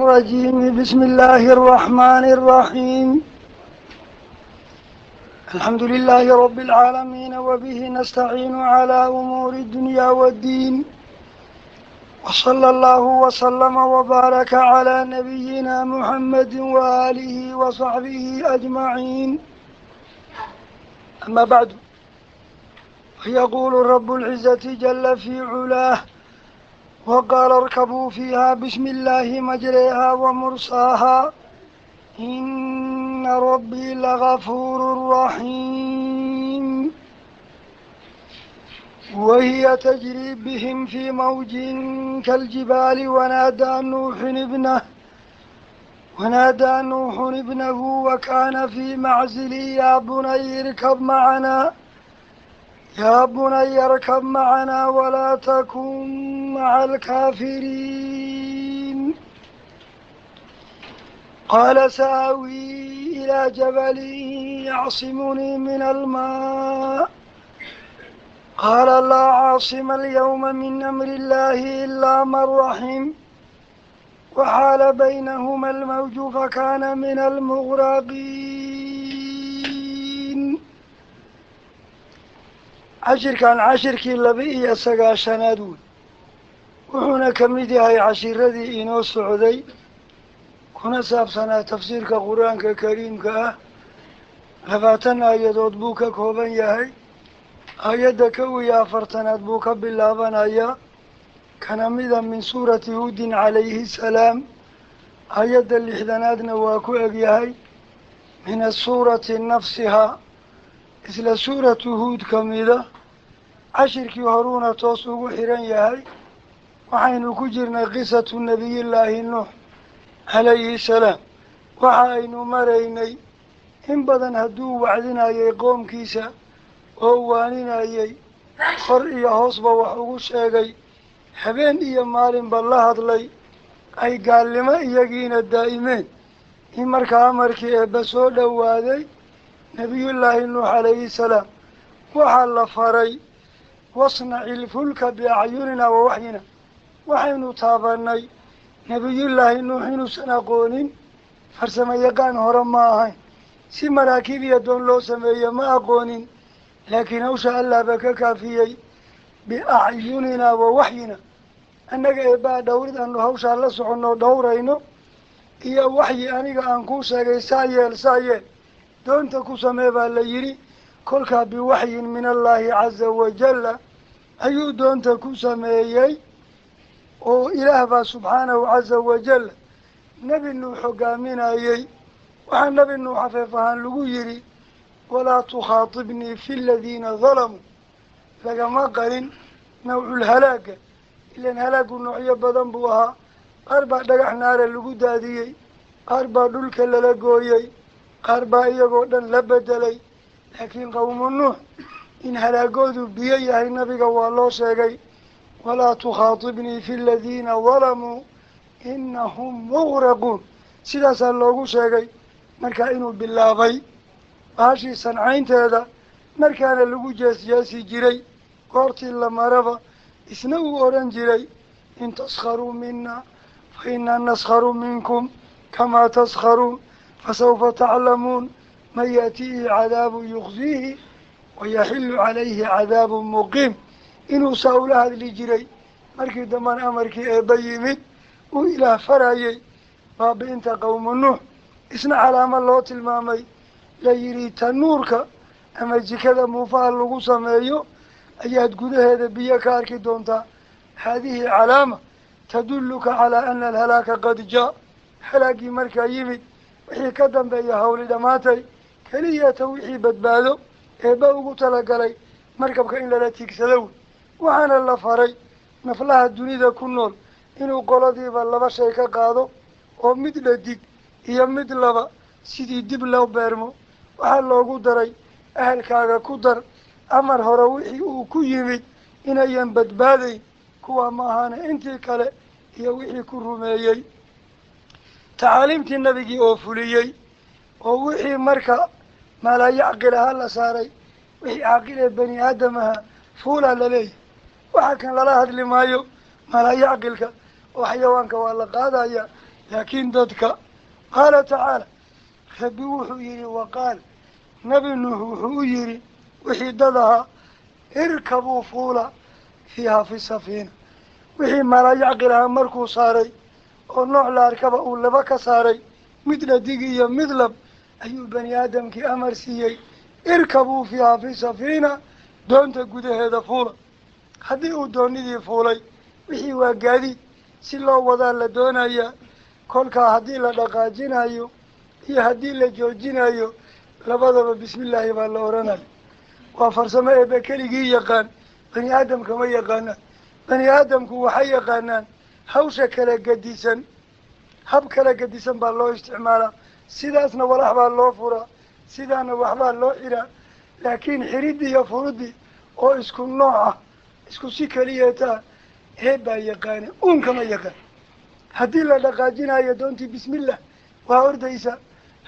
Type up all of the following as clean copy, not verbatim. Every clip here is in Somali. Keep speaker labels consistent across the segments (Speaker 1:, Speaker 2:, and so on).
Speaker 1: الرجيم. بسم الله الرحمن الرحيم. الحمد لله رب العالمين، وبه نستعين على أمور الدنيا والدين، وصلى الله وسلم وبارك على نبينا محمد وآله وصحبه أجمعين. أما بعد، يقول رب العزة جل في علاه: وقال اركبوا فيها بسم الله مجريها ومرساها إن ربي لغفور رحيم. وهي تجري بهم في موج كالجبال ونادى نوح ابنه وكان في معزل يا بني اركب معنا ولا تكن مع الكافرين. قال سآوي إلى جبل يعصمني من الماء قال لا عاصم اليوم من أمر الله إلا من رحم وحال بينهما الموج فكان من المغرقين. cashirkii laba-iyo sagaashanaad wey, wuxuuna ka mid yahay cashiradii inoo socday kuna saabsanaa tafsiirka qur-aanka kariimka ah. 20 aayadood buu ka kooban yahay. aayadda 41 buu ka bilaabanayaa, kana mida min suurati huudin calayhi salaam. aayadda 60aadna waa ku egyahay min asuurati nafsihaa, isla suuratu huud ka mida. cashirkii horuuna toos ugu xiran yahay. waxaynu ku jirnay qisatu nebiyillaahi nuux calayhi salaam. waxa aynu maraynay in badan hadduu wacdinayay qoomkiisa oo waaninayay, kor iyo hoosba wax ugu sheegay, habeen iyo maalinba la hadlay, ay gaalnimo iyagiina daa'imeen. in markaa amarkii eebba soo dhowaaday nebiyullaahi nuux calayhi salaam waxaa la faray: wasnaci ilfulka biacyunina wa waxyina. waxaynu taabanay nebiyullaahi nuux inuusan aqoonin, farsamo yaqaan hore ma ahayn, si maraakiib iyo doon loo sameeye ma aqoonin, laakiin hawsha allaaba ka kaafiyey. biacyunina wa waxyina, annaga eebbaa dhowrid aanu hawshaa la soconno dhowrayno, iyo waxyi aniga aan kuu sheegay saa yeel doonta ku samee baa la yidhi. kolkaa biwaxyin min allaahi caza wajalla ayuu doonta ku sameeyey, oo ilaah baa subxaanahu caza wajalla nebi nuux hogaaminayey. waxaa nebi nuux afeef ahaan lagu yidhi: walaa tukhaatibnii fi ladiina dalamuu. lagama qarin nawculhalaaga, ilaan halaagu noocyo badan buu ahaa. qaar baa dhagax naara lagu daadiyey, qaar baa dhulka lala gooyey, qaar baa iyagoo dhan la bedelay. laakiin qowmu nuux in halaagoodu biyo yahay nabiga waa loo sheegay: walaa tukhaatibnii fi ladiina dalamuu inahum mugraquun. sidaasaa loogu sheegay. markaa inuu bilaabay baashii sancaynteeda, markaana lagu jeesjeesi jiray. goortii la maraba isna uu odhan jiray: in taskharuu mina fa inaa naskharu minkum kamaa taskharuun fasawfa taclamuun man yaatiihi cadaabu yukhziihi wayaxillu calayhi cadaabu muqiim. inuu saa ula hadli jiray. markii dambana amarkii eebba yimid uu ilaah farayey baabi-inta qowmu nuux, isna calaamo loo tilmaamay, la yidhi tanuurka ama jikada muufaha lagu sameeyo ayaad gudaheeda biyo ka arki doontaa. haadihi calaama tadulluka calaa ana alhalaaka qad jaa. halaaggii markaa yimid, wixii ka dambeeya hawli dhammaatay. keliyata wixii badbaado eebba ugu talagalay markabka in lala tiigsado wey. waxaana la faray naflaha dunida ku nool inuu qoladiiba 2 shay ka qaado, oo mid dhadig iyo mid laba sidii dib loo beermo. waxaa loogu daray ahalkaaga ku dar. amar hore wixii uu ku yimid inayan badbaadayn, kuwa ma ahaana intii kale iyo wixii ku rumeeyey. tacaaliimtii nabigii oo fuliyey, oo wixii marka maalaa yacqil ahaa la saaray, wixii caaqil ee bani aadamaha fuulaa laleeyahay. waxa kan lala hadli maayo maalaa yacqilka oo xayawaanka waa la qaadaya, لكن ضدك قال تعالى خبوه يري وقال نبي نوح يري وحيدها اركبوا فولا فيها في السفينة وحي ما لا يعقلها مركو صاري ونوع لا اركبه ولبك صاري مثل دقية مثل أي بني آدم كي أمر سيي اركبوا فيها في السفينة دون تقود هذا فولا هذه دوني دي فولي وحي واقادي سلو وضع لدونا كلها هذه لدقاجين أيو هي هذه لجوجين أيو لبضب بسم الله بالله ورنا وفرسما بكري يقان بني آدم كما يقان بني آدم كو حي يقانان هوش كلا قديسا هب كلا قديسا بالله استعماله سيداسنا ولحب الله فرا سيدانا وحب الله إلى لكن حريدي يفردي أو اسكو نوعه اسكو سيكاليتا هبا يقان كما يقان هدي لا دقاجينا يا دونتي بسم الله وأرديسا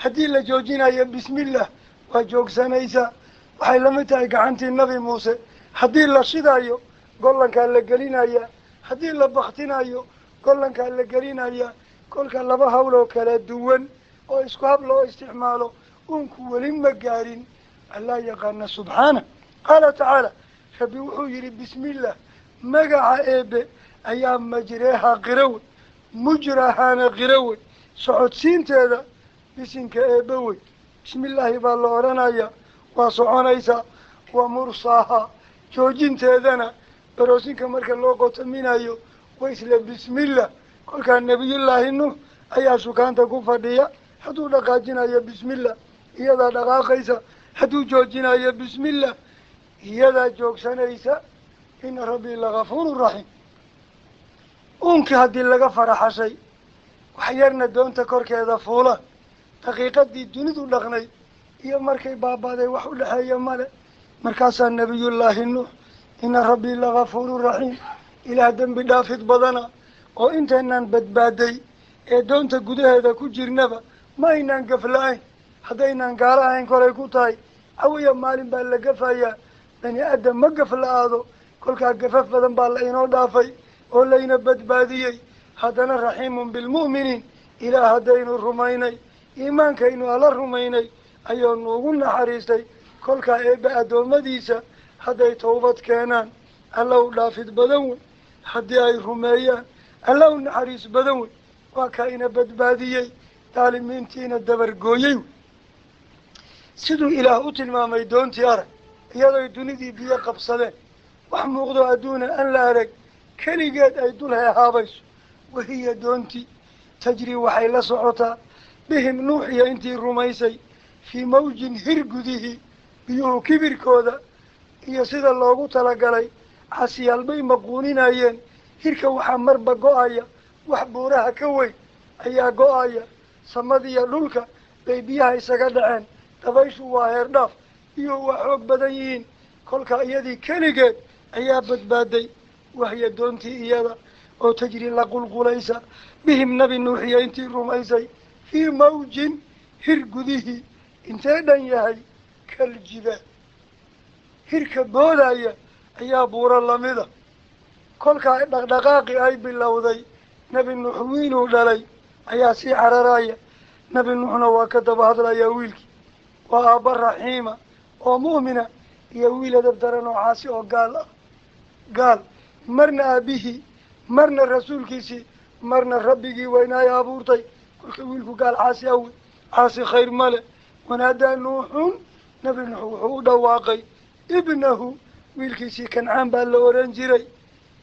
Speaker 1: هدي لا جوجينا يا بسم الله وجوجسانيسا waxay la mid tahay gacantii nabi muuse haddii la shidaayo gollankaa la gelinaya haddii la baktinayo gollankaa la gelinaya kolka laba hawloo kala duwan oo isku hab loo isticmaalo uunku weli ma gaarin allaa yaqaana subxaana qaala tacaala rabbi wuxuu yidhi bismillaah magaca eebe ayaa majreeha qirawe mujrahaana qirawe socodsiinteeda bisinka eebe wey bismillaahi baa la odhanaya وصعنيسا ومرصاها جوجين تيدنا بروسينك مركا لوقو تمينايو ويسلا بسم الله كل كان نبي الله إنه أي سكان تكون ديا حدو لقاجنا يا بسم الله يدا دقاقيسا حدو جوجنا يا بسم الله يدا جوكسانيسا إن ربي لغفور رحيم أنك هدي لغا فرح شيء وحيرنا دون تكورك هذا فولا دقيقة دي دوني لغني iyo markay baabaaday wax u dhaxeeya male markaasaa nabiyullaahi nuux ina rabbii lagafuuru raxiim ilaah dembi dhaafid badana oo intaynaan badbaaday ee doonta gudaheeda ku jirnaba ma aynaan gafla-ayn haddaynaan gaalo ahayn kolay ku tahay cawiya maalin baa la gafayaa bani aadam ma gafla-aado kolkaa gafaf badan baa la inoo dhaafay oo layna badbaadiyey haddana raxiimun bilmu'miniin ilaah haddaynu rumaynay iimaankaynu ala rumaynay ayuu noogu naxariistay kolkaa eebbe addoommadiisa hadday towbad keenaan alla u dhaafid badan wey haddii ay rumeeyaan alla u naxariis badan wey waa kaa ina badbaadiyey daalimiintiina dabargooyey wey siduu ilaah u tilmaamay doontii arag iyadoy dunidii biyo qabsadeen wax muuqdo adduuna aan la arag keligeed ay dul heehaabayso wahiya doontii tajrii waxay la socotaa bihim nuux iyo intii rumaysay fii mawjin hir gudihii biyuhu kibirkooda iyo sida loogu talagalay casiyaal bay maquuninayeen hirka waxaa marba go-aya wax buuraha ka weyn ayaa go-aya samadiiyo dhulka bay biyaha isaga dhaceen dabayshu waa heer dhaaf biyuhu waa xoog badan yihiin kolka iyadii keligeed ayaa badbaaday wahya doontii iyada oo tajri la qulqulaysa bihim nabi nuuxiya intii rumaysay fii mawjin hir gudihii intee dhan yahay kaljibaal hirka boodaya ayaa buuro lamida kolkaa dhaqdhaqaaqi ay bilowday nebi nuux wiiluu dhalay ayaa sii cararaya nebi nuuxna waa ka daba hadlayaa wiilkii waa aabba raxiima oo mu'mina iyo wiil adab daran oo caasi oo gaal ah gaal marna aabihii marna rasuulkiisii marna rabbigii weynaaya abuurtay kolka wiilku gaal caasi awe caasi khayr male wanaadaa nuuxun nebi nuux wuxuu u dhawaaqay ibnahu wiilkiisii kancaan baa la oran jiray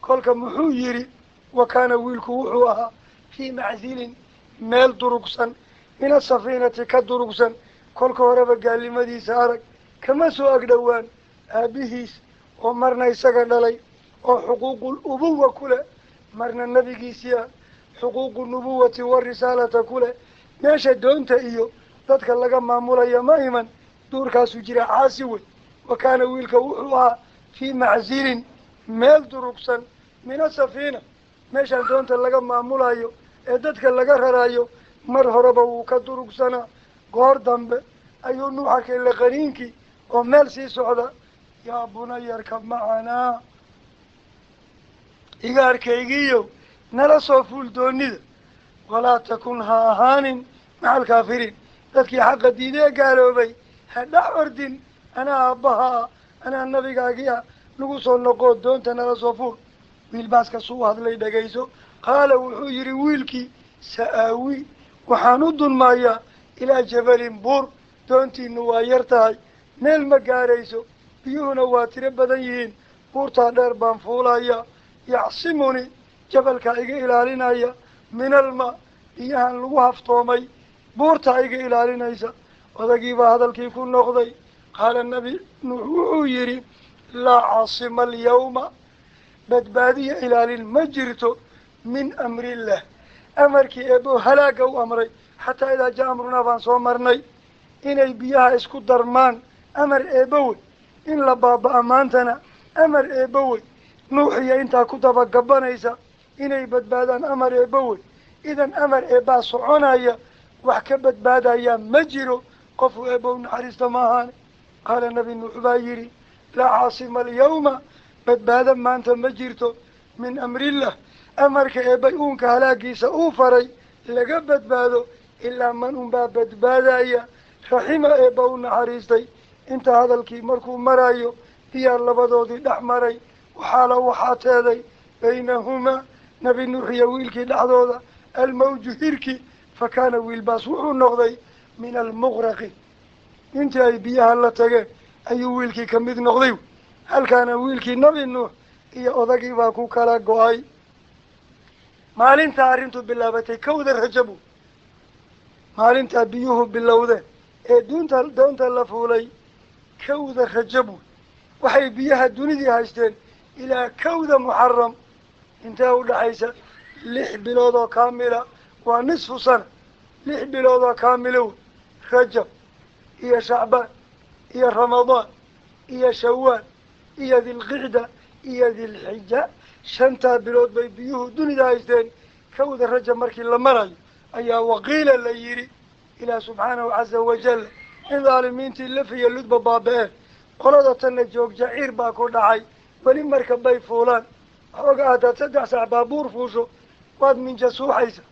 Speaker 1: kolka muxuu yidhi wa kaana wiilku wuxuu ahaa fii macsilin meel durugsan min asafiinati ka durugsan kolka horeba gaalnimadiisa arag kama soo agdhowaan aabihiis oo marna isaga dhalay oo xuquuqul ubuwa ku leh marna nebigiisii ah xuquuqu nubuwati warisaalata ku leh meesha doonta iyo dadka laga maamulaya ma iman duurkaasuu jira caasi wey wa kaana wiilka wuxuu ahaa fii macsilin meel durugsan min asafiina meeshaan doonta laga maamulayo ee dadka laga rarayo mar horeba wuu ka durugsanaa goor dambe ayuu nuux arkay laqaniinkii oo meel sii socda yaa bunaya arkab macanaa iga arkaygiiyo nala soo fuul doonida ولا تكن هاهان مع الكافرين تذكي حق الدينية قالوا بي هدع أردن أنا أبها أنا النبي قاقيا نقصوا النقود دون تنرصفون ويلباس كسوه هذا اللي دقيسو قال وحجري ويلكي سآوي وحانود مايا إلى جبل بور دونتي نوايرتاي ميل مقاريسو بيونا واتر بدنيين بورتا دربان فولايا يعصمني جبل كايغي إلالينايا من الماء إيهان لغوها فطومي بورتا ايغي إلالينايسا وذاقيبا هذا الكيف النقضي قال النبي نوحو يري لا عاصم اليوم بدبادية إلى المجرته من أمر الله أمرك أبو هلاك أو أمري حتى إذا جاء أمرنا فانصومرني إن البيها اسكو درمان أمر أبوي إن لبابا أمانتنا أمر أبوي نوحي إنتا كتبا قبانيسا إن بدبادان أمر أبوي إذن أمر أبا صعونايا وحكا بدبادايا مجرو قفو أبو نحرست ماهاني قال النبي نوحبايري لا عاصم اليوم بدبادا ما أنت مجرته من أمر الله أمرك إبايونك هلاكي سأوفري لقى بدبادو إلا من أنبا بدبادايا رحمة إباونا حريستي انت هذا الكي مركو مرايو هي اللبادو دي دحمري وحالا وحاتيدي بينهما نبي نوحي ويلكي لحظودا الموج هيركي فكان ويلباس وحو النقضي من المغرق انت أي بيها اللتاقين أي ويلكي كميد نقضيو هل كان ويلكي نبي نوح إيا أذاكي باكو كالا قواي مالين تارينتو باللابتي كوذا رجبو مالين تابيوه باللوذة دونتا اللفولي كوذا رجبو وحي بيها الدوني دي هاشتين إلى كوذا محرم انتهوا لحيسا لح بلوضة كاملة ونصف سنة لح بلوضة كاملة رجب إيا شعبان إيا رمضان إيا شوال إيا ذي القعدة إيا ذي الحجة شنتا بلود بيبيوه دوني دايستين كوذا الرجل مركي لمراي أيا وقيل اللي إلى سبحانه عز وجل إن ظالمين تلفي اللدب بابين قلدة النجوك جعير باكو دعي ولي مركب باي فولان وقعدت تدع سعبابور فوشو واد من جسوحيسا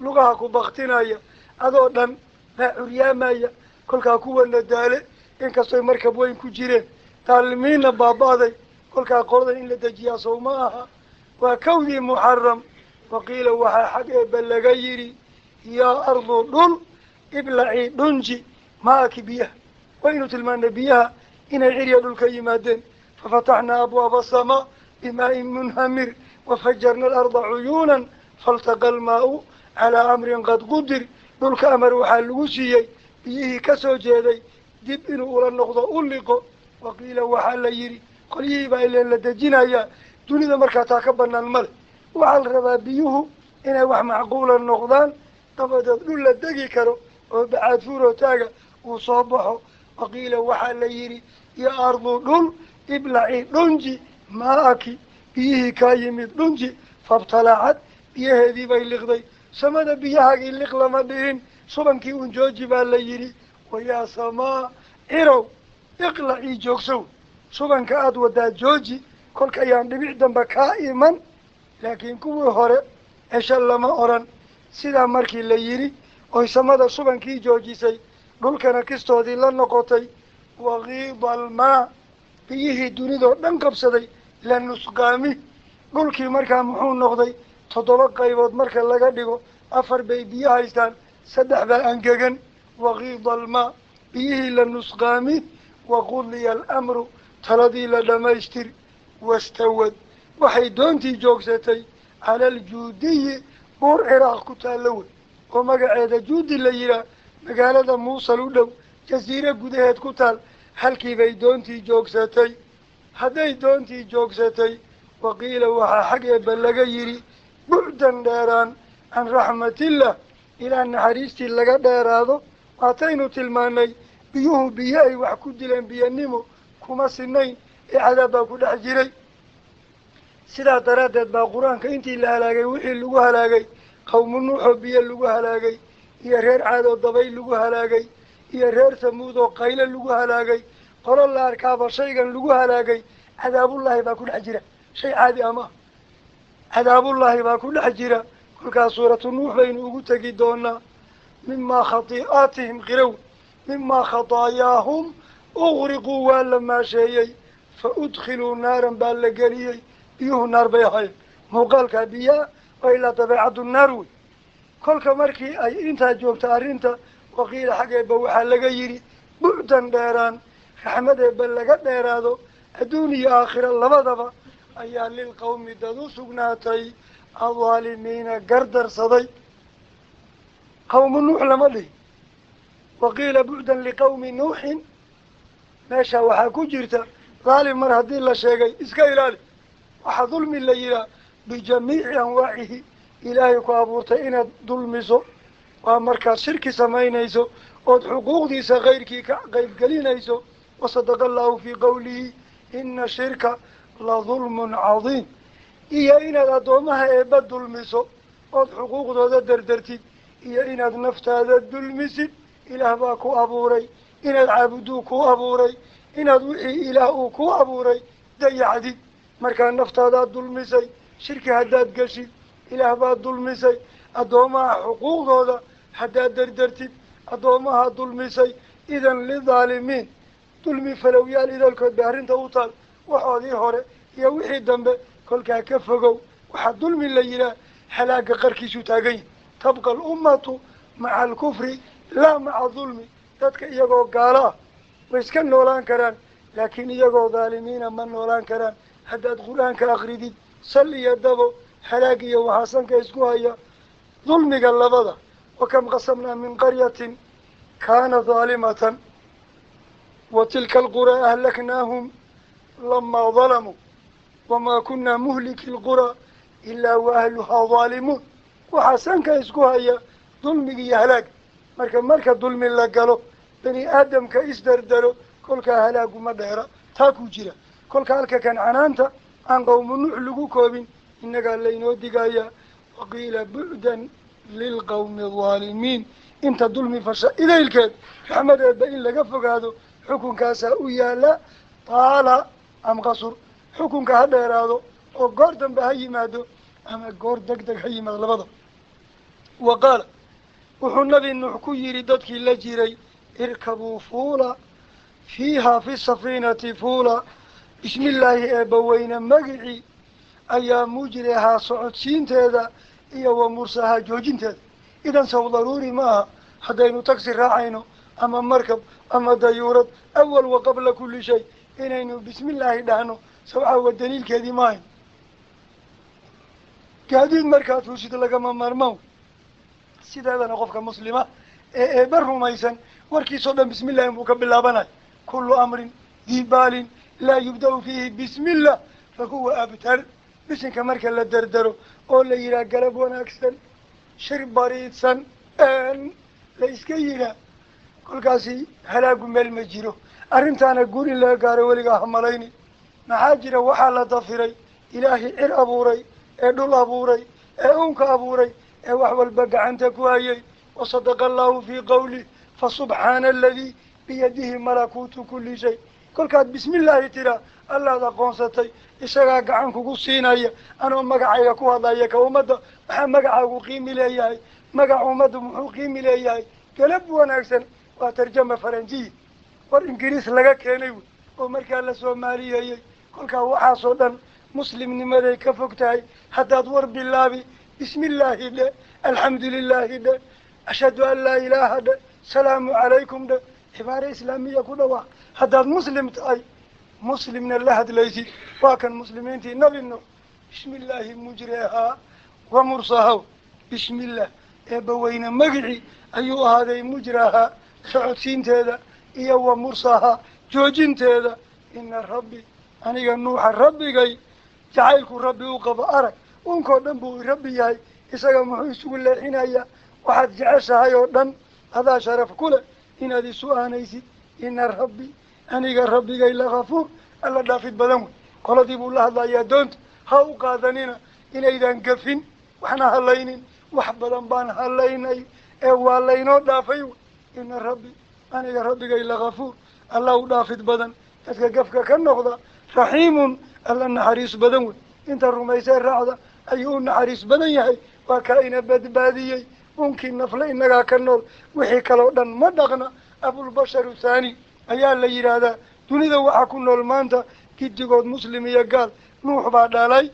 Speaker 1: لغاكو بغتنايا أدو دم لا عريامايا كل كاكو الندالي إن كستوي مركب وين كجيرين تعلمين بابادي كل كاقوضا إن لدجيا صوماها وكوذي محرم وقيل وحا حق بلغيري يا أرض دل إبلعي دنجي ماك بيها وإنو تلمان بيها إن العريا دل كيمادين ففتحنا أبواب السماء بماء منهمر وفجرنا الأرض عيونا فالتقى الماء على أمر قد قدر دل كأمر وحالوسيي بيه كسو جيدي دب إنو أولا النقضة أوليقو وقيل وحال يري قليبا إلا لدجينايا دوني دا مركا تاكبنا المال وحال ربا بيوه إنا وح معقولا النقضان طبعا دولا دقي كارو وبعاد فورو تاقا وصبحو وقيل وحال يري يا أرض دول إبلعي دنجي ماكي بيه كايمد دنجي فابتلعت بيه هذي بايلغدي سمد بيهاقي اللقلما دين صبنكي ونجوجي باليري ويا سماء إرو اقلعي جوكسو صبنك أدودا جوجي كل كيان دبيع دنبا كائما لكن كوي هوري إشالما أوران سيدا مركي اللييري وي سمد صبنكي جوجي سي دول كان كستو دي لنقوتي وغيض الماء بيه دونيدو دنقب سدي لنسقامي دول كي مركا محون نقضي تضلق قيبود مركا لغا ديغو أفر بي بيه هايستان سدح با أنقاقن وغيض الماء بيه لنسقامي وقضي الأمر تلدي لدميشتر واستود وحي دونتي جوكستي على الجودية بور عراق كتالوي ومقعد جودي اللي يرى مقالة موصل ودو جزيرة قدهات كتال هلكي بي دونتي جوكستي هدي دونتي جوكستي وقيل وحا حقا بلغا يري بعدا داران عن رحمة الله إلى أن حريستي لغا دارادو أعطينو تلماني بيوه بيهاي وحكو دلان بيانيمو كما سنين عذابا كل حجري سلا ترادت با قرآنك انتي اللي هلاقي وحي اللي هلاقي قوم النوح بيا اللي هلاقي هي رير عاد الضبي اللي هلاقي هي رير ثمود وقيل اللي هلاقي قال الله أركاب شيئا اللي هلاقي عذاب الله با كل حجرة شيء عادي أما عذاب الله با كل حجرة كل سورة نوح بين أغتقي دونا مما خطيئاتهم غرو مما خطاياهم أغرقوا ولما شيئي فأدخلوا نارا بالقليي بيوه نار بيهاي موقالك بيا وإلا تبعد النار كل مركي أي إنتا جوبت أرينتا وقيل حقا بوحا لغيري بعدا ديران رحمد بلغت ديرادو أدوني آخر اللبضبا أيها للقوم دادو سقناتي الظالمين قردر صدي قوم نوح لمضي وقيل بعدا لقوم نوح ماشا وحا كجرتا ظالم مر هدين لا شيغي اسكا إلالي وحا ظلم الليلة بجميع أنواعه إلهي كوابورتا إنا ظلميسو ومركا شركي سمينيسو ود حقوق ديسا غيركي كغيب قلينيسو وصدق الله في قوله إن الشرك لظلم عظيم إيا إنا دومها إبا ظلميسو ود حقوق دودا دردرتي إيا إنا نفت هذا الظلميسي إله باكو أبوري إنا العابدو كو أبوري إنا وحي إله كو أبوري دي عدي مركان نفت هذا الظلميسي شركي هداد قشي إله با الظلميسي أدومها حقوق دودا هداد دردرتي أدومها ظلميسي إذن للظالمين ظلمي فلويال إذا الكود بهرين توطال وحوذي هوري يا وحي الدنبه كل كفقوا وحد ظلم الليلة حلاق قركيسو تاقين تبقى الأمة مع الكفر لا مع الظلم تدك إيقو قالا ويسكن نولان كران لكن إيقو ظالمين من نولان كران هداد غلان كأخريدي سلي يدبو حلاقيا وحسن كيسكوها ظلمي قلبضا وكم قسمنا من قرية كان ظالمة وتلك القرى أهلكناهم لما ظلموا وما كنا مهلك القرى إلا وأهلها ظالمون وحسن كيسكوها ظلمي يهلاك مركا ظلم الله قالوا بني آدم كيسدردروا كل كهلاك مدهرة تاكو جيرا كل كهلك كان عنانتا عن قوم نحلقوا كوبين إنك اللينو دقايا وقيل بعدا للقوم الظالمين انت ظلمي فشا إذا الكاد حمد بإن لقفق هذا حكم كاسا ويالا طالا أم قصر حكم كهذا هذا وقردن بهاي مادو أما قرد دق هاي مغلبضة وقال وحنا بأنه كيري ددك اللجيري اركبوا فولا فيها في السفينة فولا بسم الله أبوين مقعي أيا مجريها صعود سينتهذا إيا ومرساها جوجينتهذا إذن سو ضروري معها حتى تكسر راعينه أما مركب أما ديورت أول وقبل كل شيء إنه بسم الله دهنه سوعة والدليل كذي ماين كهذه المركات وشيد لك مرمو سيد هذا نقفك مسلمة بره ميسن وركي صدا بسم الله مكب الله بناي كل أمر ذي بال لا يبدأ فيه بسم الله فهو أبتر بسن كمركا لدردره أولا يرى قلب ونأكسن شرب بريد سن أن ليس كينا كل كاسي هلاك ميل مجيرو أرنتانا قولي الله قاري وليقا حماليني محاجر وحالة ضفري إلهي إر أبوري إدول أبوري إنك أبوري وحوال بقى عنتك وآيي وصدق الله في قوله فسبحان الذي بيده ملكوت كل شيء كل كاد بسم الله ترى الله ذا قنصتي إساقا عنك قصينا أنا مقعي كوها ضايك ومدى مقعي قيمي ليهي مقع ومدى قيمي ليهي قلب ونأكسن وترجمة فرنجي والإنجليز لغا كينيو ومركا لسوماليا كل كاد وحاصدا مسلم نمدي كفوكتاي حتى دور بالله بسم الله ده الحمد لله ده أشهد أن لا إله ده السلام عليكم ده عبارة إسلامية كلها حتى مسلم تاي مسلم من الله ليسي وكان مسلمين تي نبينا بسم الله مجريها ومرساها بسم الله إبوين مقعي أيها هذا مجريها سعودين تهذا إيا ومرساها جوجين تهذا إن ربي أنا نوح ربي جاي جعلك ربي وقف أرك ونكو دنبو ربي جاي إساق محيسو الله حنايا واحد جعشها يودن هذا شرف كله إن هذه سؤال نيسي إن ربي أنا ربي جاي لغفور الله دافد بدمه قال ديب الله الله يا دونت هاو قادنينا إن إذا انقفين وحنا هلاينين وحبا بان هلايني هلاينو دافيو إن ربي أنا ربي جاي لغفور الله دافد بدن تتكفك كالنقضة رحيم الله نحريس بدمه انت الرميسان رعضة أيون نحريس بدن يهي وكائن بدباديي ممكن نفل إنك كنول وحي كلو دن مدغنا أبو البشر الثاني أيال لي هذا تريد وحكون نول مانتا كي قد مسلم يقال نوح بعد علي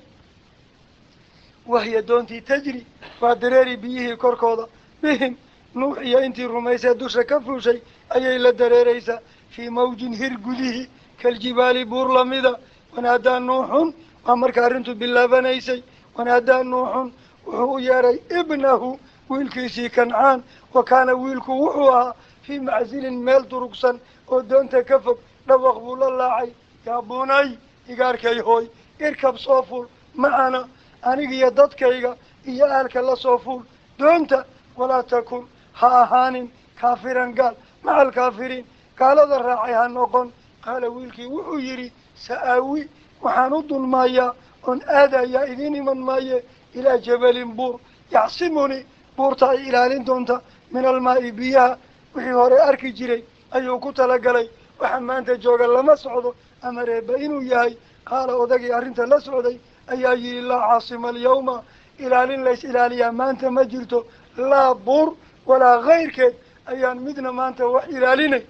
Speaker 1: وهي دونتي تجري ودراري بيه كركوضة بهم نوح يا انتي الرميسة دوشة كفوشي أي إلا دراريسة في موج هرقله كالجبال بورلمدة ونادى نوح أمرك أرنتو بالله بنيسي ونادى نوح وهو يري ابنه ويلكيسي كنعان وكان ويلكو وحوها في معزل ميل درقصا ودونت كفك لو أقبل الله يا بني إيقاركي هوي اركب صوفور معنا أنيق يددكيغا إيا أهلك الله صوفور دونت ولا تكن هاهان كافرا قال مع الكافرين قال ذا الراعي هالنقن قال ويلكي وحو يري سآوي وحانود المايا أن آذى يا إذيني من مايا إلى جبل بور يعصمني بورتا إلى لندونتا من الماء بيها وحي هوري أركي جري أيو كتلا قلي وحمان تجوغا لما سعودو أمر بينو ياهي قال أوداقي أرنت لا سعودي أيها يري الله عاصم اليوم إلى لن ليس إلى ليا ما أنت مجرتو لا بور ولا غير كيد أيان مدنا ما أنت وإلى لني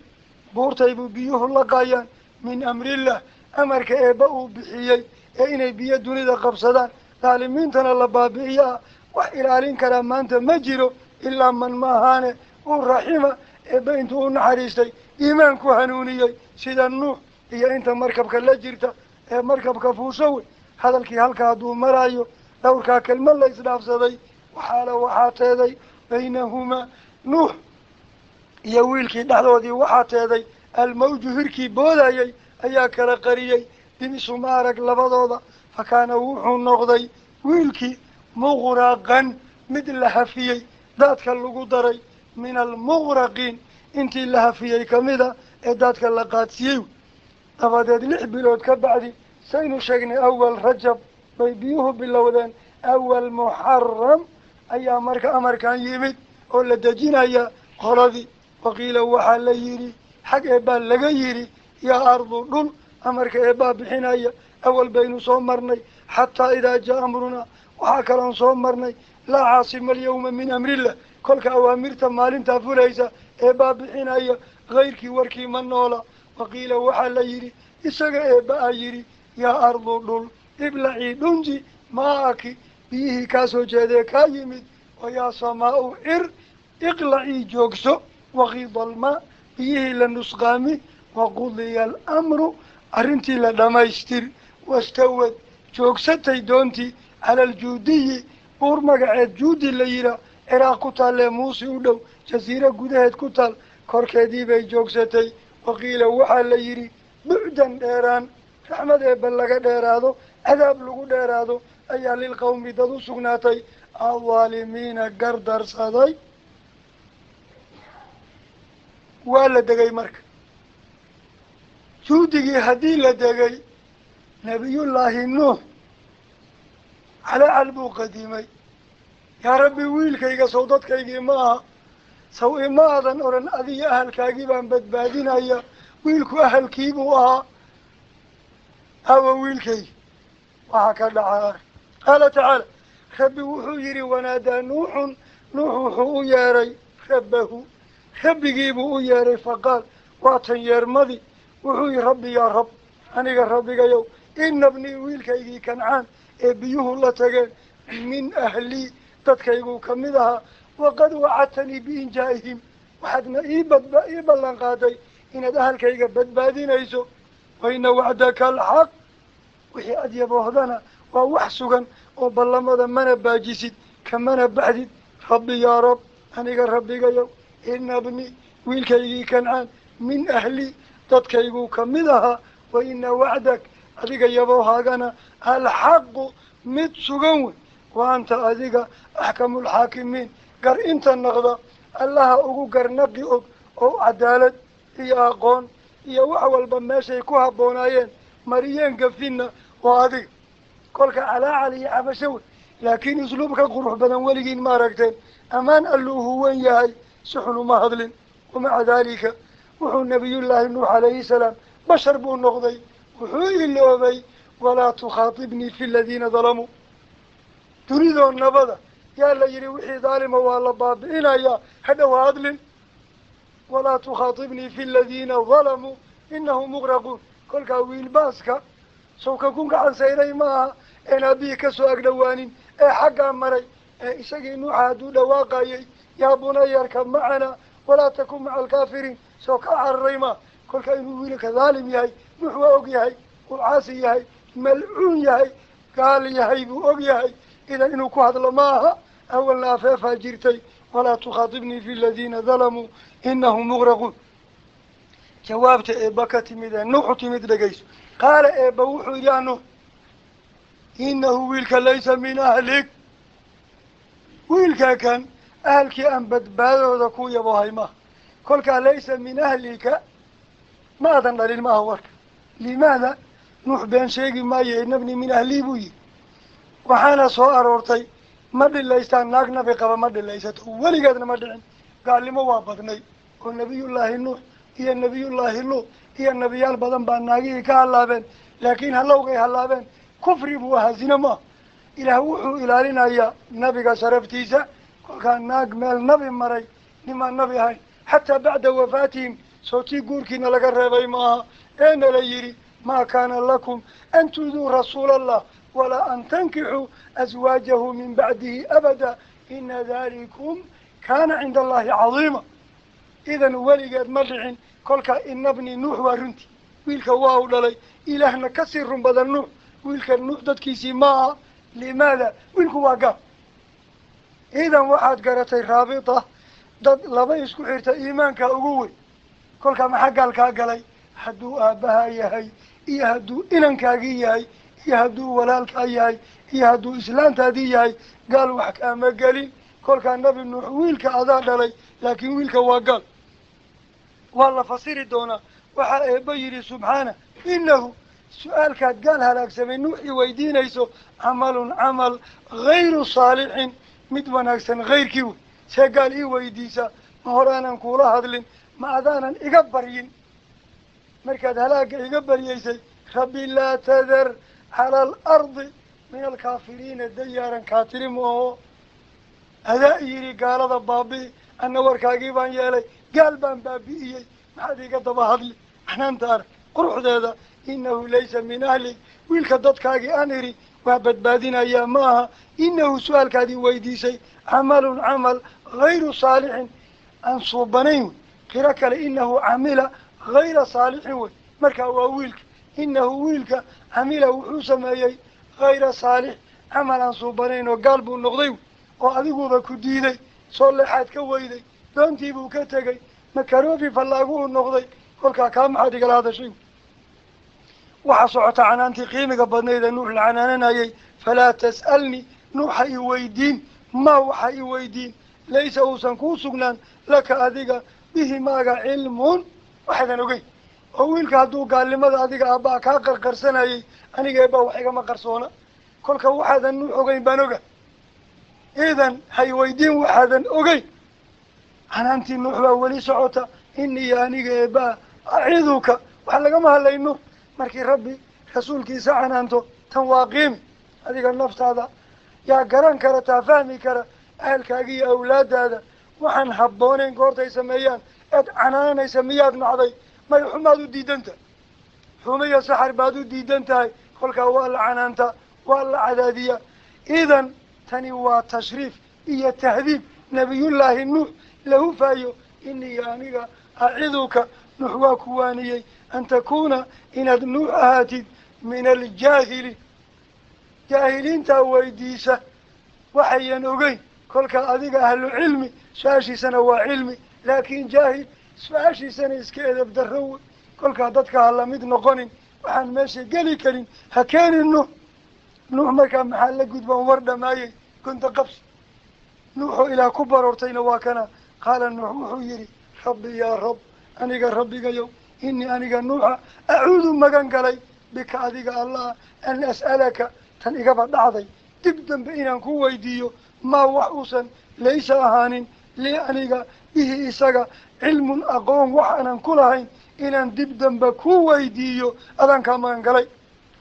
Speaker 1: بورتا يبو بيوه اللقايان من أمر الله أمرك إيباؤه بحيي إني بيدوني ذا قبصدان ظالمين تنا اللبابئية وإلالين كلام ما أنت مجرو إلا من ماهانه والرحيمة إيبا إنتو نحريستي إيمانكو هنونيي سيدا النوح إيا إنت مركبك اللجرتا مركبك فوسوي هذا الكي هالكا دو مرايو دوركا كلمة اللي إسلاف صدي وحالة وحاتيدي بينهما نوح يويلكي نحضودي وحاتيدي الموج هركي بودايي أيا كلا قريي دمسو مارك لبضوضا فكان وحو النغضي ويلكي مغرقا مثل لهفيي ذاتك اللقو دري من المغرقين انتي لهفيي كمذا ذاتك اللقاتيو أفادت لحبلود كبعدي سينو شاقني أول رجب بيبيوه باللودان أول محرم أيا أمريكان يمد ولا دجين أيا قرضي وقيل وحال يري حق إبال لغا يري يا أرض دول أمرك إبال بحين أيا أول بين صومرني حتى إذا جاء أمرنا وحاكرا صومرني لا عاصم اليوم من أمر الله كلك أوامرت مالين تفوليسا إبال بحين أيا غيرك وركي من نولا وقيل وحال يري إساق إبال يري يا أرض دول إبلعي دنجي ماكي بيه كاسو جاده كايمد ويا سماء اقلعي جوكسو وغيض الماء بيه لنسقامي وقضي الأمر أرنتي لدمايستر واستوت جوكستي دونتي على الجودي بورمقعد جودي الليلة عراق كتال موسي ودو جزيرة قدهت كتال كوركيدي بي جوكستي وقيل وحال ليري بعدا ديران رحمة بلغة ديرادو عذاب لغو ديرادو أيها للقوم دادو سقناتي الظالمين قردر صادي ولا دقي مرك جودي هدي لدقي نبي الله نوح على علبو قديمي يا ربي ويلك يا صوتك يا ما سوي ما أذن أورن أذي أهل كاجيبان بدبادين هيا ويلك أهل كيبوها أو ويلكي وهكذا قال تعالى ربي وحو يري ونادى نوح وحو ياري ربه ربي جيبه ياري فقال واتن يرمضي وحو ربي يا رب أنا ربي يو إن ابني ويلكي كنعان بيوه الله تقال من أهلي تتكيبو كمدها وقد وعدتني بإنجائهم وحدنا إيبا لنقادي إن أهل كيغا بدبادين أيسو وإن وعدك الحق وحي أديب وهدنا ووحسوغا وباللماذا من باجسد كمن بعدد ربي يا رب أنا ربي يو إن ابني ويلكي كنعان من أهلي تتكيبو كمدها وإن وعدك أذيك يبوهاغنا الحق متسوغن وأنت أذيك أحكم الحاكمين قر إنت النغضة الله أقو قر نقي أو عدالة إيا أقون إيا وحوال بماشي يكوها بونايين مريين قفينا وأذيك كلك علي عبشوي لكن أسلوبك قروح بدن وليين ما ركتين أمان قالوا هو ياهي سحن مهضل ومع ذلك وحو النبي الله نوح عليه السلام بشر بو النغضي وحوي اللوبي ولا تخاطبني في الذين ظلموا تريدون نبضة يا لا يري وحي ظالم ولا بابئنا يا هذا وهذل ولا تخاطبني في الذين ظلموا إنهم مغرقون كل كويل باسكا سوف كون عن سيري ما أنا بيك سواق دوانين حق أمري إسقي نوحادو دواقاي يا بني اركب معنا ولا تكن مع الكافرين سوف عريما كل كإنه ويلك ظالم يهي نحو أوقيهي وعاسي يهي ملعون يهي قال يهي بأوقيهي إذا إنه كهد لماها أولا فافا جرتي ولا تخاطبني في الذين ظلموا إنهم مغرقون جوابت إباكا تميدا نوح تميد لقيس قال إبا وحو يا نوح إنه ويلك ليس من أهلك ويلك كان أهلك أن بدبادو ذكو يبوهيما كلك ليس من أهلك ما أدن للماء ورك لماذا نوح بين شيء ما ينبني من أهلي بوي وحانا سؤال ورطي مد الليستان ناقنا في قبا مد الليست ولي قادنا مدعين قال لي موابطني والنبي الله نوح هي النبي الله اللو هي النبي البضن باناقيه كهاللابين لكن هلوغي هاللابين كفري بوها زنما إلى وحو إلى لنا يا نبي شرفتيسا كان ناق مال نبي مري لما النبي هاي حتى بعد وفاتهم صوتي قولكين لقربي معها أين ليري ما كان لكم أن تؤذوا رسول الله ولا أن تنكحوا أزواجه من بعده أبدا إن ذلكم كان عند الله عظيما إذن ولقد مرعين كلك إن ابني نوح ورنتي ويلك واو للي إلهنا كسر بدل نوح ويلك النوح دادكيسي معها لماذا ويلك واقع إذن واحد قرأتي رابطة dad laba isku xirta iimaanka ugu weyn kolka maxaa gaalkaa galay hadduu aabbaha yahay iyo hadduu inankaagii yahay iyo hadduu walaalkaa yahay iyo hadduu islaantaadii yahay gaal wax kaama gelin kolkaa nabi nuux wiilka adaa dhalay laakiin wiilka waa gaal waa la fasiri doonaa waxaa eebba yidhi subxaana innahu su-aalkaad gaal halaagsamay nuuxii weydiinayso camalun camal hayru saalixin mid wanaagsan hayrkii wey see gaal ii weydiisa ma horaanan kuula hadlin ma adaanan iga baryin markaad halaaga iga baryaysay rabbi laa tadar cala alardi min alkaafiriina dayaaran kaatiri mooho adaa yidhi gaalada baabi'i anna warkaagii baan yeelay gaal baan baabi'iyey maxaad iga daba hadli xanaanta arag quruxdeeda innahu laysa min ahlik wiilka dadkaagii aan idhi waa badbaadinayaa ma aha innahu su-aalkaadii weydiisay camalun camal hayru saalixin aan suubanayn wey qiro kale innahu camila hayra saalixin wey markaa waa wiilka innahu wiilka camila wuxuu sameeyey hayra saalix camal aan suubanayn oo gaal buu noqday wey oo adiguba ku diiday soo leexaad ka weyday doontii buu ka tegey makaroofi fallaagu uu noqday kolkaa kaa maxaad igala hadashay waxaa socota canaantii qiimiga badnayd ee nuux la canaananayay falaa tas'alnii nuuxa i weydiin ma waxa i weydiin laysa uusan kuu sugnaan laka adiga bihi maaga cilmun waxaadan ogeyn oo wiilka hadduu gaalnimada adiga aabbaa kaa qarqarsanayay aniga eebbaa wax igama qarsoona kolka waxaadan nuux ogeyn baan oga idan hay weydiin waxaadan ogeyn canaantii nuux baa weli socota inii aniga eebbaa aciduka waxa lagama hadlayno markii rabbi rasuulkiisa canaanto tan waa qiimi adiga naftaada yaa garan kara taa fahmi kara ahalkaaga iyo awlaadaada waxaan habbooneyn goortay sameeyaan eed canaananaysa miyaad nacday may xumaad u diidantahay xumiya saxar baad u diidan tahay kolkaa waa la canaantaa waa la cadaadiyaa idan tani waa tashriif iyo tahdiib nabiyullaahi nuux la hufaayo inii aniga aciduka nuux waa ku waaniyey an takuuna inaad nuux ahaatid min aljaahiliin jaahiliintaa weydiisa waxayan ogeyn kolkaa adiga ahlu cilmi su-aashiisana waa cilmi laakiin jaahil su-aashiisana iska edab darro wey kolkaa dadka ha lamid noqonin waxaan meesha geli karin ha keenin nuux markaa maxaa la gudbaan war dhamaayey gunta qabsi nuuxoo ilaah ku baroortayna waa kana qaala nuux wuxuu yidhi rabbi yaa rab aniga rabbigayow inii aniga nuuxa acuudu magan galay bika adiga allah an as'alaka tan igaba dhacday dib dambe inaan ku weydiiyo maa wax uusan laysa ahaanin lii aniga bihi isaga cilmun aqoon wax aanan ku lahayn inaan dib dambe ku weydiiyo adaan kaa magan galay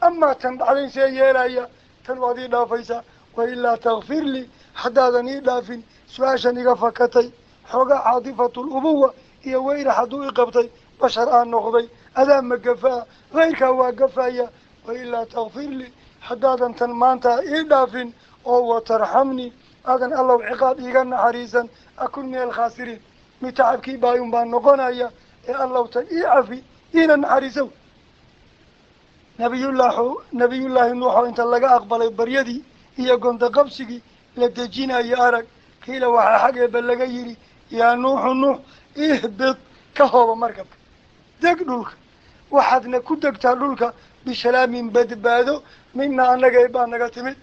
Speaker 1: amaa tan dhacdayn see yeelaya tan waad ii dhaafaysaa wailaa takfir lii haddaadan ii dhaafin su-aashan iga fakatay xoogaa caatifatul ubuwa iyo weyra hadduu i qabtay bashar aan noqday adaa ma gafaa kayrkaa waa gafaya wailaa takfir lii haddaadan tan maanta ii dhaafin oo watarxamnii aadan allow ciqaab iiga naxariisan akun min alkhaasiriin mid tacabkii baayun baan noqonaya ee allow tan ii cafi iina naxariisow nabiyullaahi nuuxoo inta laga aqbalay baryadii iyo gonda qabsigii la dejinayo arag kiila waxaa xag eeba laga yidhi yaa nuuxu nuux ihbid ka hooba markabka deg dhulka waxaadna ku degtaa dhulka bishalaamin badbaado mina annaga eebaa naga timid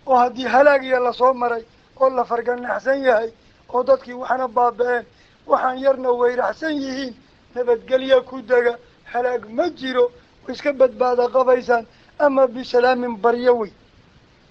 Speaker 1: oo haddii halaag iyo lasoo maray oo la farganaxsan yahay oo dadkii waxna baaba-een waxaan yarna weyraxsan yihiin nabadgelya ku dega halaag ma jiro iska badbaada qabaysaan ama bisalaamin baryo wey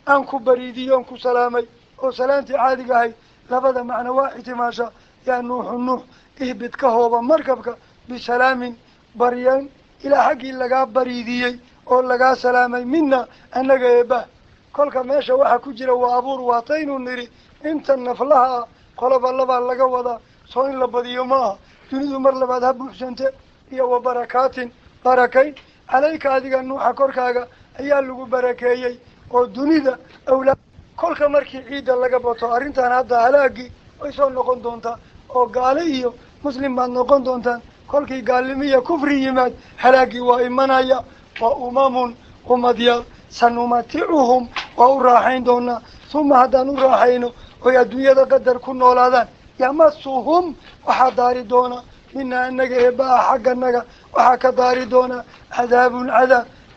Speaker 1: aan ku bariidiyoon ku salaamay oo salaantii caadiga ahayd labada macno waa ixtimaasha yaa nuuxu nuux ihbid ka hooba markabka bisalaamin baryan ilaa xaggii lagaa bariidiyey oo lagaa salaamay mina annaga eebah kolka meesha waxaa ku jira waa abuur waataynu nidhi inta naflaha ah qoloba labaa laga wadaa soo in la badiyo ma aha dunidu mar labaad ha buuxsante iyo wa barakaatin barakayn calayka adiga nuuxa korkaaga ayaa lagu barakeeyey oo dunida awlaad kolka markii ciidda laga bato arrintan hadda halaagii way soo noqon doontaa oo gaale iyo muslim baad noqon doontaan kolkii gaalnimiya kufri yimaad halaagii waa imanaya waa umamun umadyaal sanumaticuhum waa u raaxayn doonaa uma haddaan u raaxayno oy adduunyada qadar ku noolaadaan yamasuhum waxaa daari doona mina anaga eebaa xagganaga waxaa ka daari doonaa cadaabun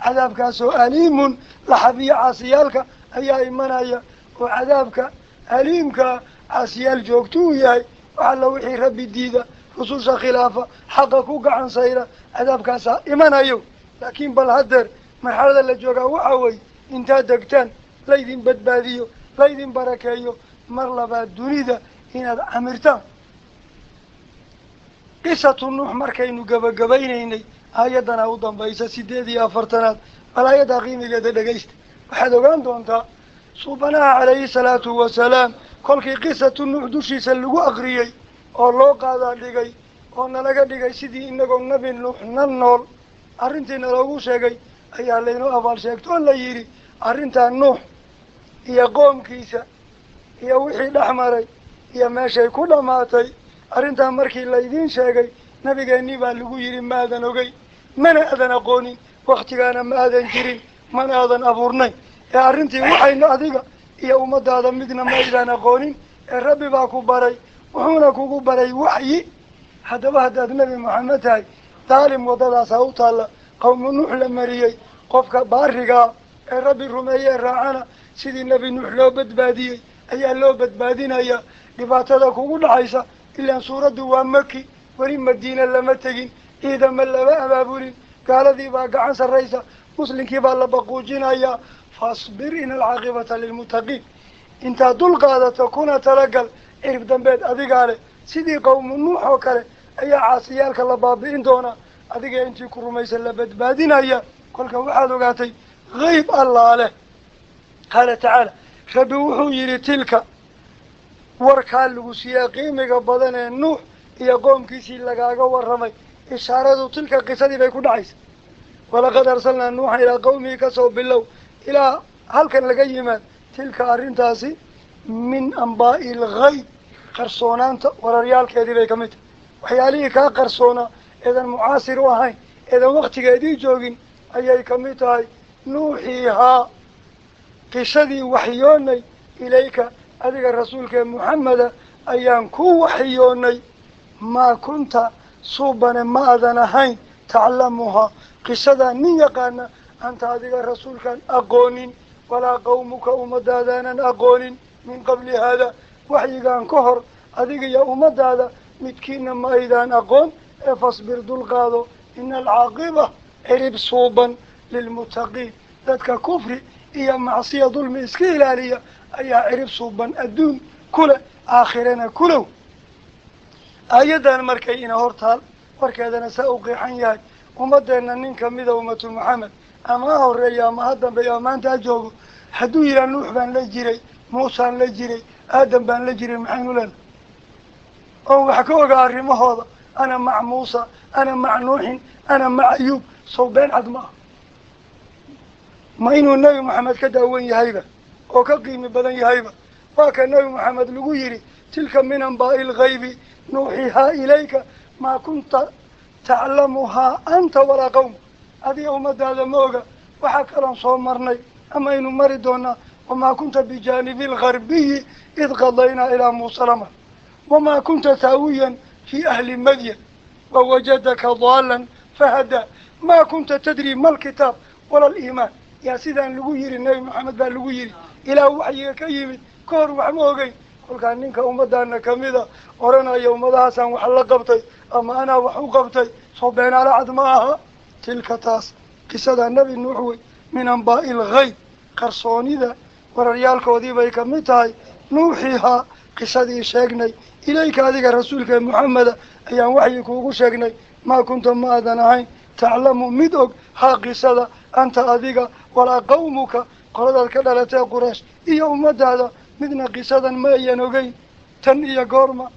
Speaker 1: cadaabkaasoo aliimun laxabiya caasiyaalka ayaa imanaya oo cadaabka aliimka caasiyaal joogto u yahay waxalla wixii rabbi diida rususha khilaafa xaqa ku gacan sayra cadaabkaasaa imanayo laakiin bal hadeer marxalada la joogaa waxaa weeye intaad degtaan laydin badbaadiyo laydin barakeeyo mar labaad dunida inaad camirtaan qisatu nuux markaynu gabagabaynaynay aayaddanaa u dambaysa 8 bal aayaddaa qiimigeeda dhegaysta waxaad ogaan doontaa suubanaha calayhi salaatu wasalaam kolkii qisatu nuux dushiisa lagu aqriyey oo loo qaadaa dhigay oo nalaga dhigay sidii inagoo nabi nuux na nool arrintii naloogu sheegay ayaa laynoo abaal sheegto oo la yidhi arrintaa nuux iyo qoomkiisa iyo wixii dhex maray iyo meeshay ku dhammaatay arrintaa markii laydiin sheegay nabigeennii baa lagu yidhi ma aadan ogey mana aadan aqoonin waktigaana ma aadan jirin mana aadan abuurnayn ee arrintii waxayna adiga iyo ummadaada midna ma aydaan aqoonin ee rabbi baa ku baray wuxuuna kugu baray waxyi haddaba haddaad nebi maxamed tahay daalim waddadaas ha u taalla qawmu nuux la mariyey qofka baarigaa ee rabbi rumeeyee raacana sidii nebi nuux loo badbaadiyey ayaa loo badbaadinayaa dhibaatada kugu dhacaysa ilaan suuraddu waa maki weli madiina lama tegin ciidama lama abaabulin gaaladii baa gacan sarraysa muslimkii baa la baquujinayaa fasbir ina alcaaqibata lilmuttaqiin intaad dul qaadato kuna talagal cirib dambeed adigaa leh sidii qawmu nuux oo kale ayaa caasiyaalka la baabi'in doonaa adiga intii ku rumaysa la badbaadinaya kolka waxaad ogaatay hayb allaa leh qaala tacaala rabbi wuxuu yidhi tilka warkaa lagu siiyaa qiimiga badan ee nuux iyo qoomkiisii lagaaga warramay ishaaradu tilka qisadii bay ku dhacaysa walaqad arsalnaa nuuxa ilaa qawmihi kasoo bilow ilaa halkan laga yimaad tilka arrintaasi min ambaa'i ilghayb qarsoonaanta wararyaalkeedii bay ka mid tahay waxyaalihii kaa qarsoonaa eedan mucaasir u ahayn eedan waktigeedii joogin ayay ka mid tahay nuuxiihaa qisadii waxyoonay ilayka adiga rasuulkee muxameda ayaan ku waxyoonay maa kunta suubane ma adan ahayn taclamuhaa qisadaa nin yaqaana anta adiga rasuulkaan aqoonin walaa qawmuka ummadaadaanan aqoonin min qabli haada waxyigaan ka hor adiga iyo ummadaada midkiina ma aydaan aqoon ee fasbir dulqaado ina alcaaqiba cirib suuban lilmuttaqiin dadka kufri iyo macsiya dulmi iska ilaaliya ayaa cirib suuban adduun kule aakhirana kulow aayaddan markay ina hortaal warkeedana saa u qeexan yahay ummadeenna nin kamida ummatu maxamed ama ha horeeya ama ha dambeeya maanta ha joogo hadduu yidhaha nuux baan la jiray موسى لجري آدم بان لجري محين لنا أو وحكوك الرمى أنا مع موسى أنا مع نوح أنا مع أيوب صوبين عدماء ما إنه النبي محمد كداوين يهيبة أو كقيم بدن يهيبة فكان النبي محمد لقويري تلك من أنباء الغيب نوحيها إليك ما كنت تعلمها أنت ولا قوم هذه أمد هذا موقع وحكرا صومرني أما إنه مردونا وما كنت بجانب الغربي إذ قضينا إلى موسى وما كنت تاويا في أهل مدين ووجدك ضالا فهدى ما كنت تدري ما الكتاب ولا الإيمان يا سيدان لغيري النبي محمد بن لغيري إلى وحي كيمد كور وحموغي قل كان نينك أمدانا كميدا ورنا يوم داسا وحلا قبطي أما أنا وحو قبطي صوبين على عدماها تلك تاس قصة النبي النوحوي من أنباء الغيب قرصوني ذا وريالك وذيبا يكمتاي نوحيها قصة شاقني إليك هذه رسولك محمد أيام وحيك وشاقني ما كنت ما أذنهين تعلم مدوك ها قصة أنت هذه ولا قومك قرد الكلالة قريش يوم هذا مدنا قصة ما ينوغي تنية قرمة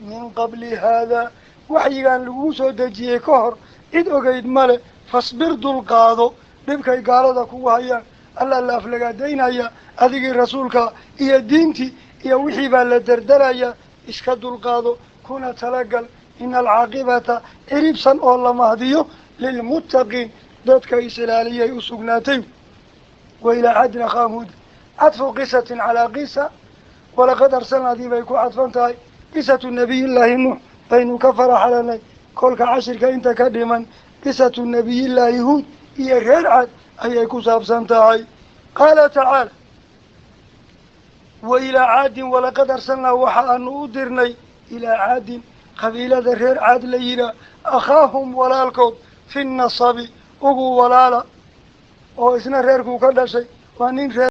Speaker 1: من قبل هذا وحيقان لغوسو دجيه كهر إذ أغيد مالي فاصبر دول قادو لبكي قالدك وهيان الله أفلقا دينايا أذيك رسولك إيا دينتي إيا وحيبا لدردرايا إسكدوا القادو كنا تلقل إن العاقبة إريبسا الله مهديو للمتقين ذاتك إسلالية يسوقناتين وإلى عدن خامود عطف قصة على قصة ولقد أرسلنا ذي بيكو عطفانتهاي قصة النبي الله نوح بين كفر حلالي كلك عشر كإنت كدما قصة النبي الله هود هي غير عاد أيكو سابسانتهاي قال تعالى وإلى عاد ولقد أرسلنا وحا أن أدرني إلى عاد قبيلة غير عاد لينا أخاهم ولالكم في النصب أبو ولالا أو إسنا غيركم كل شيء وأنين